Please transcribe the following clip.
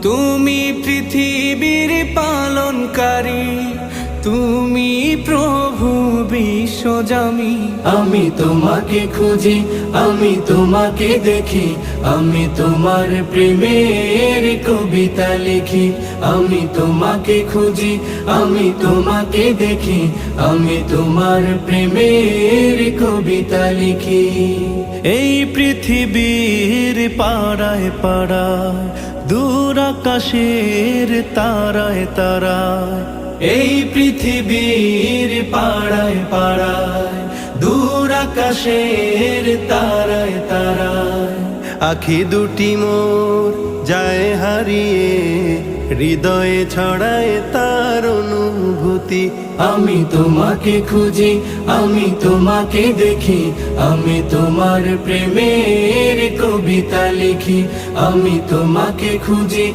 তুমি পৃথিবীর পালনকারী, তুমি প্রভু বিশ্বজামি। আমি তোমাকে খুঁজি, আমি তোমাকে দেখি, আমি তোমার প্রেমের কবিতা লিখি। আমি তোমাকে খুঁজি, আমি তোমাকে দেখি, আমি তোমার প্রেমের কবিতা লিখি। এই পৃথিবীর পাড়ায় পাড়ায়, দূর আকাশের তারায় তারায়, এই পৃথিবীর পাড়ায় পাড়ায়, দূর আকাশের তারায় তারায়, আখি দুটি মোর যায় হারিয়ে, হৃদয়ে ছড়ায় তার অনুভূতি। আমি তোমাকে খুঁজি, আমি তোমাকে দেখি, আমি তোমার প্রেমের কবিতা লিখি। আমি তোমাকে খুঁজি,